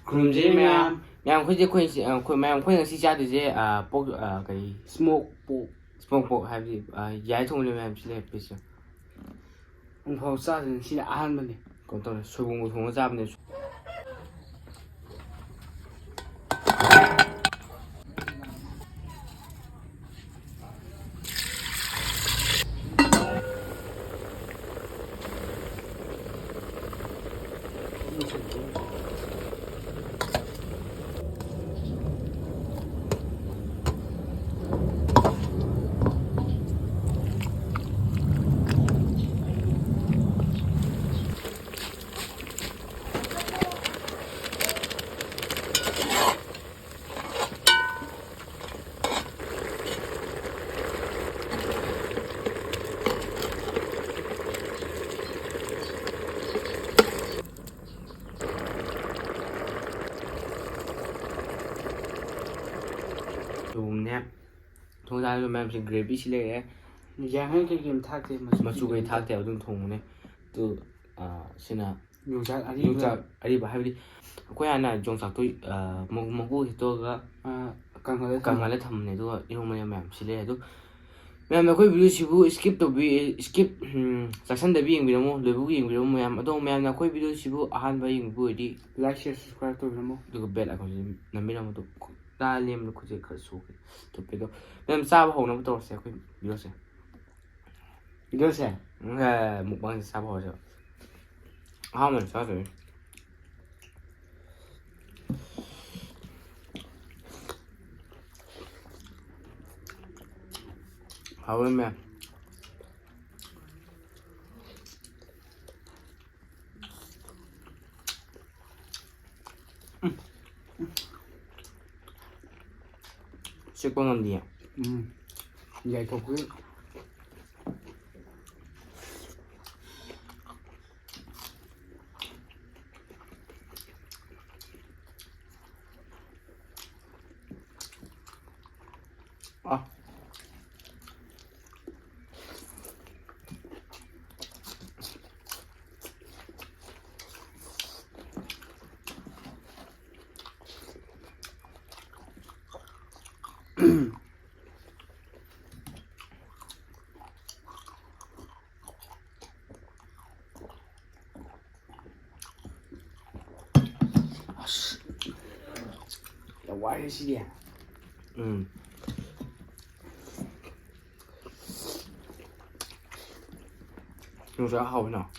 ꯈꯨꯔꯨꯝꯖꯩ ꯃꯌꯥꯝ ꯑꯩꯈꯣꯏ ꯃꯌꯥꯝ ꯑꯩꯈꯣꯏ ꯉꯁꯤ ꯆꯥꯗꯣꯏꯁꯦ ꯄꯣꯛ ꯀꯔꯤ ꯁ꯭ꯃꯣꯛ ꯄꯣꯛ ꯍꯥꯏꯕꯗꯤ ꯌꯥꯏ ꯊꯣꯡꯂꯦ ꯃꯌꯥꯝ ꯁꯤ ꯂꯩ ꯄꯤꯁ ꯑꯃꯨꯛꯐꯥꯎ ꯆꯥꯗꯣꯏꯅꯤ ꯁꯤꯅ ꯑꯍꯥꯟꯕꯅꯤ ꯀꯩꯅꯣ ꯇꯧꯔꯦ ꯁꯣꯏꯕꯨꯝꯒ ꯊꯣꯡꯉ ꯆꯥꯕꯅꯦ ꯁꯣꯏꯕꯨꯝꯅꯦ ꯊꯣꯡ ꯆꯥꯗꯣꯏꯕ ꯃꯌꯥꯝꯁꯦ ꯒ꯭ꯔꯦꯚꯤꯁꯤ ꯂꯩꯔꯦ ꯌꯥꯡꯈꯩ ꯀꯩꯀꯩ ꯊꯥꯛꯇꯦ ꯃꯆꯨ ꯀꯩ ꯊꯥꯛꯇꯦ ꯑꯗꯨꯝ ꯊꯣꯡꯕꯅꯦ ꯑꯗꯨ ꯁꯤꯅ ꯌꯣꯡꯆꯥꯛ ꯑꯔꯤꯕ ꯍꯥꯏꯕꯗꯤ ꯑꯩꯈꯣꯏ ꯍꯥꯟꯅ ꯌꯣꯡꯆꯥꯛꯇꯣ ꯃꯀꯨ ꯍꯦꯛꯇꯣꯛꯑꯒ ꯀꯪꯍꯜꯂ ꯊꯝꯕꯅꯦ ꯑꯗꯨꯒ ꯏꯔꯣꯟꯕꯅꯦ ꯃꯌꯥꯝ ꯁꯤ ꯂꯩꯔꯦ ꯑꯗꯨ ꯃꯌꯥꯝꯅ ꯑꯩꯈꯣꯏ ꯚꯤꯗꯤꯑꯣꯁꯤꯕꯨ ꯆꯥꯛꯁꯟꯗꯕꯤ ꯌꯦꯡꯕꯤꯔꯝꯃꯣ ꯂꯣꯏꯕꯨ ꯌꯦꯡꯕꯤꯔꯝꯃꯣ ꯃꯌꯥꯝ ꯑꯗꯣ ꯃꯌꯥꯝꯅ ꯑꯩꯈꯣꯏ ꯚꯤꯗꯤꯑꯣꯁꯤꯕꯨ ꯑꯍꯥꯟꯕ ꯌꯦꯡꯕꯤꯕ ꯑꯣꯏꯔꯗꯤ ꯂꯥꯏꯛ ꯁꯤꯌꯔ ꯁꯕꯁꯀ꯭ꯔꯥꯏꯕ ꯇꯧꯕꯤꯔꯝꯃꯣ ꯑꯗꯨꯒ ꯕꯦꯜ ꯑꯥꯏꯀꯣꯟꯁꯤ ꯅꯝꯕꯤꯔꯝꯃꯣ ꯑꯗꯨ ꯇꯥ ꯂꯦꯝꯕꯗ ꯈꯨꯠꯁꯦ ꯈꯔ ꯁꯣꯛꯈ꯭ꯔꯦ ꯇꯨꯞꯄꯦ ꯑꯗꯣ ꯃꯌꯥꯝ ꯆꯥꯕ ꯍꯧꯅꯕ ꯇꯧꯔꯁꯦ ꯑꯩꯈꯣꯏ ꯚꯤꯗꯤꯑꯣꯁꯦ ꯃꯨꯛꯕꯥꯡꯁꯦ ꯆꯥꯕ ꯍꯧꯔꯁꯦꯕ ꯑꯍꯥꯟꯕꯗ ꯆꯥꯗꯣꯏꯅꯤ hầu mẹ Sức có ngon gì ạ? Vậy thuộc cái là quá cái gì à? Nó sẽ hầu nào?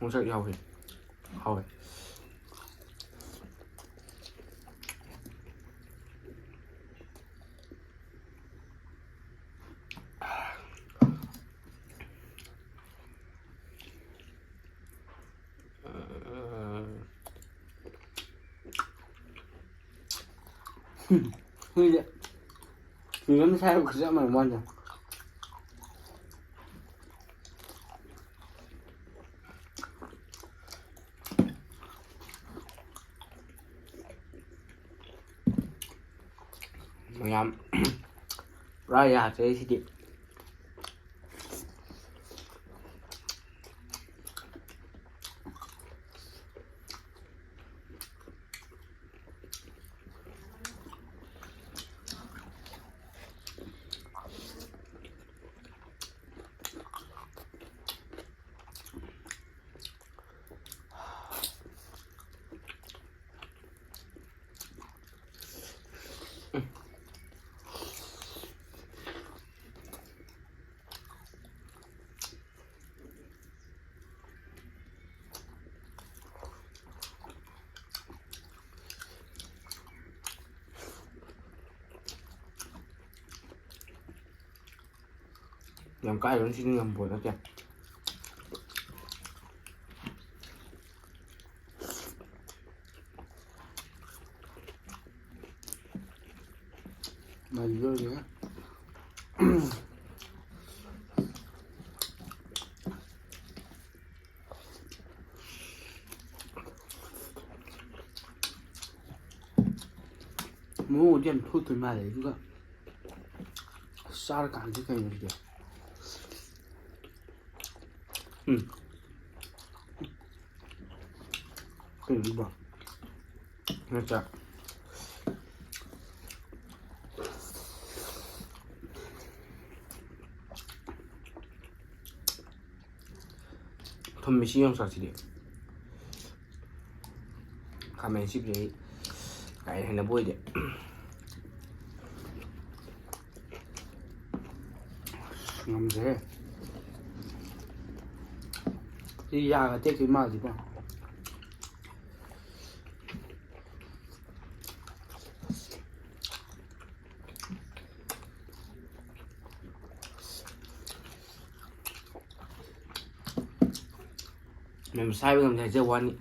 Nó sẽ hầu thì hầu. Nó sao cứ mà ngon rồi. Ngam raya saya sedikit. Làm cái nó xin làm buổi đó kìa. Mà vô nữa. Muốn một điểm thu từ mà đấy juga. Sao cảm thấy cái gì kìa. ꯀꯩꯅꯣ ꯅꯠꯇ꯭ꯔꯥ ꯊꯨꯝꯃꯤ ꯁꯤ ꯌꯣꯡꯆꯥꯛꯁꯤꯗꯤ ꯈꯥꯃꯦꯟ ꯑꯁꯤꯟꯕꯁꯤ ꯑꯩ ꯀꯥ ꯍꯦꯟꯅꯕ ꯑꯣꯏꯗꯦ ꯉꯝꯗ꯭ꯔꯦ ꯁꯤ ꯌꯥꯒ ꯇꯦꯛꯇꯣꯏ ꯃꯥꯜꯂꯤꯀꯣ ꯃꯦꯝ ꯁꯥꯏꯕ ꯉꯝꯗꯦ ꯍꯥꯏꯖꯕ ꯋꯥꯅꯤ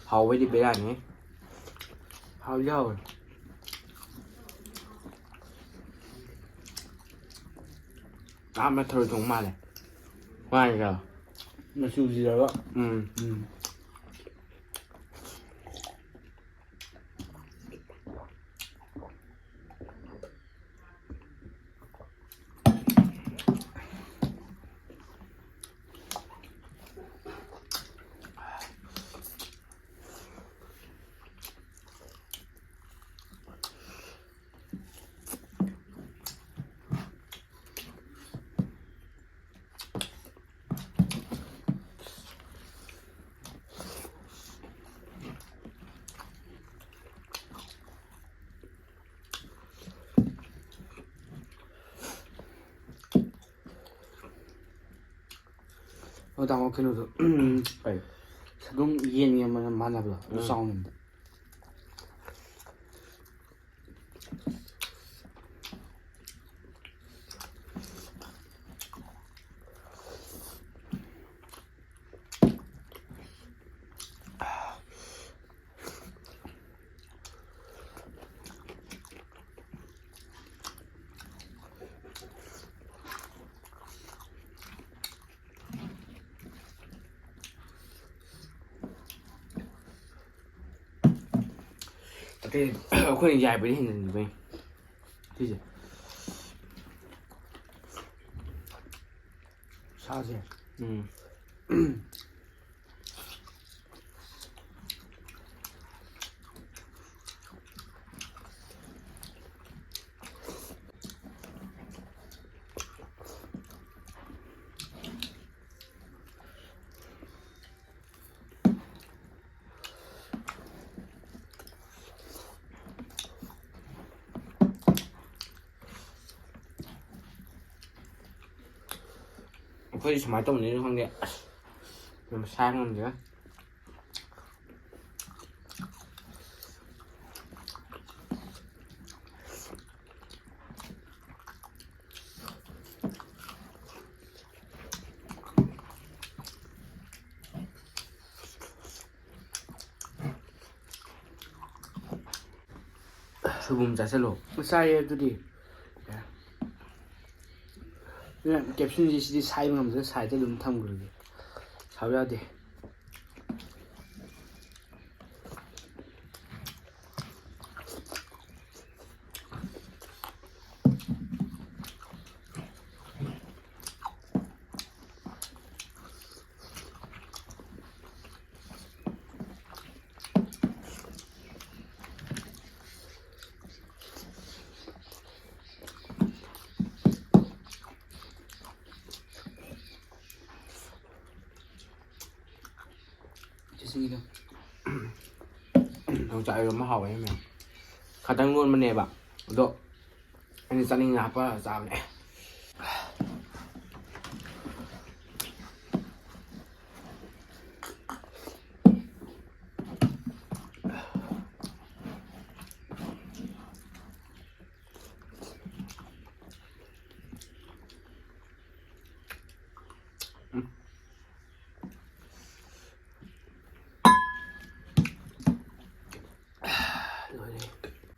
ꯍꯥꯎꯕꯩꯗꯤ ꯕꯦꯔꯥꯅꯤ ꯍꯥꯎꯗꯤ ꯍꯥꯎꯋꯦ ꯌꯥꯝꯅ ꯊꯔꯣꯏ ꯊꯣꯡꯕ ꯃꯥꯜꯂꯦ ꯃꯥꯅꯤꯀꯣ ꯃꯆꯨꯁꯤꯔꯒ ꯎꯝ ꯇꯥꯃꯣ ꯀꯩꯅꯣꯗꯣ ꯀꯩ ꯑꯗꯨꯝ ꯌꯦꯟꯒꯤ ꯑꯃꯅ ꯃꯥꯟꯅꯕꯗꯣ ꯑꯗꯨ ꯆꯥꯎꯅ ꯑꯩꯈꯣꯏꯅ ꯌꯥꯏꯕꯗꯤ ꯍꯦꯟꯖꯤꯟꯈꯤꯕꯩ ꯁꯤꯁꯦ ꯁꯥꯁꯦ ꯑꯩꯈꯣꯏꯗꯤ ꯁꯨꯃꯥꯏꯅ ꯇꯧꯕꯅꯤꯅ ꯈꯪꯗꯦ ꯑꯁ ꯃꯦꯝ ꯁꯥꯏꯕ ꯉꯝꯗꯦ ꯁꯣꯏꯕꯨꯝ ꯆꯥꯁꯤꯜꯂꯣ ꯆꯥꯏꯌꯦ ꯑꯗꯨꯗꯤ ꯀꯦꯞꯁꯨꯟꯁꯤ ꯁꯤꯗꯤ ꯁꯥꯏꯕ ꯉꯝꯗ꯭ꯔꯦ ꯁꯥꯏꯗ ꯑꯗꯨꯝ ꯊꯝꯈ꯭ꯔꯒꯦ ꯁꯥꯕ ꯌꯥꯗꯦ ꯁꯤꯁꯤꯡꯒꯤꯗꯣ ꯌꯣꯡꯆꯥꯛ ꯏꯔꯣꯝꯕ ꯍꯥꯎꯋꯦ ꯃꯦꯝ ꯈꯇꯪ ꯂꯣꯟꯕꯅꯦꯕ ꯑꯗꯣ ꯑꯩꯅ ꯆꯥꯅꯤꯡꯅ ꯍꯥꯞꯄ ꯆꯥꯕꯅꯦ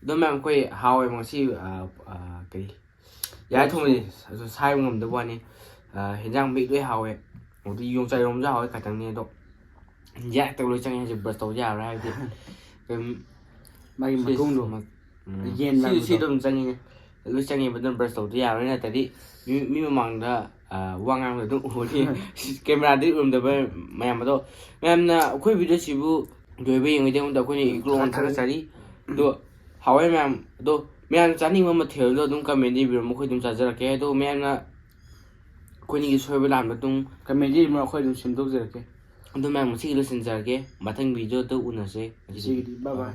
ꯑꯗꯣ ꯃꯌꯥꯝ ꯑꯩꯈꯣꯏ ꯍꯥꯎꯋꯦꯕ ꯉꯁꯤ ꯀꯔꯤ ꯌꯥꯏ ꯊꯣꯡꯕꯁꯤ ꯑꯗꯨ ꯁꯥꯏꯕ ꯉꯝꯗꯕ ꯋꯥꯅꯤ ꯍꯦꯟꯖꯥꯡ ꯃꯍꯤ ꯂꯣꯏ ꯍꯥꯎꯋꯦ ꯑꯗꯩ ꯌꯣꯡꯆꯥꯛ ꯏꯔꯣꯝꯕꯁꯨ ꯍꯥꯎꯋꯦ ꯈꯇꯪꯅꯤ ꯑꯗꯣ ꯌꯥꯔꯛꯇꯕ ꯂꯣꯏ ꯆꯪꯉꯦ ꯍꯧꯖꯤꯛ ꯕ꯭ꯔꯁ ꯇꯧꯕ ꯌꯥꯔꯣꯏ ꯍꯥꯏꯕꯗꯤ ꯃꯥꯒꯤ ꯃꯇꯨꯡꯗꯣ ꯌꯦꯟ ꯁꯤ ꯑꯗꯨꯝ ꯆꯪꯉꯤꯅꯦ ꯂꯣꯏ ꯆꯪꯉꯦꯕ ꯑꯗꯨꯝ ꯕ꯭ꯔꯁ ꯇꯧꯗ ꯌꯥꯔꯣꯏ ꯅꯠꯇ꯭ꯔꯗꯤ ꯃꯤ ꯃꯃꯥꯡꯗ ꯋꯥ ꯉꯥꯡꯕꯗ ꯑꯗꯨꯝ ꯎꯅꯤ ꯀꯦꯃꯦꯔꯥꯗꯤ ꯎꯔꯝꯗꯕ ꯃꯌꯥꯝ ꯑꯗꯣ ꯃꯌꯥꯝꯅ ꯑꯩꯈꯣꯏ ꯚꯤꯗꯤꯑꯣꯁꯤꯕꯨ ꯂꯣꯏꯕ ꯌꯦꯡꯉꯩꯗꯩ ꯑꯩꯈꯣꯏꯅ ꯏꯒ꯭ꯂꯣꯟ ꯊꯥꯒꯠꯆꯔꯤ ꯑꯗꯣ ꯍꯥꯎꯋꯦ ꯃꯌꯥꯝ ꯑꯗꯣ ꯃꯌꯥꯝꯅ ꯆꯥꯅꯤꯡꯕ ꯃꯊꯦꯜꯗꯣ ꯑꯗꯨꯝ ꯀꯃꯦꯟꯗ ꯏꯕꯤꯔꯝꯃꯣ ꯑꯩꯈꯣꯏ ꯑꯗꯨꯝ ꯆꯥꯖꯔꯛꯀꯦ ꯑꯗꯣ ꯃꯌꯥꯝꯅ ꯑꯩꯈꯣꯏꯅꯤꯒꯤ ꯁꯣꯏꯕ ꯂꯥꯟꯕ ꯑꯗꯨꯝ ꯀꯃꯦꯟꯗ ꯏꯕꯤꯔꯝꯃꯣ ꯑꯩꯈꯣꯏ ꯑꯗꯨꯝ ꯁꯦꯝꯗꯣꯛꯆꯔꯛꯀꯦ ꯑꯗꯨ ꯃꯌꯥꯝ ꯉꯁꯤꯒꯤ ꯂꯣꯏꯁꯤꯟꯖꯔꯒꯦ ꯃꯊꯪ ꯚꯤꯗꯤꯑꯣꯗ ꯎꯅꯁꯦ ꯉꯁꯤꯒꯤꯗꯤ ꯕꯥꯏ ꯕꯥꯏ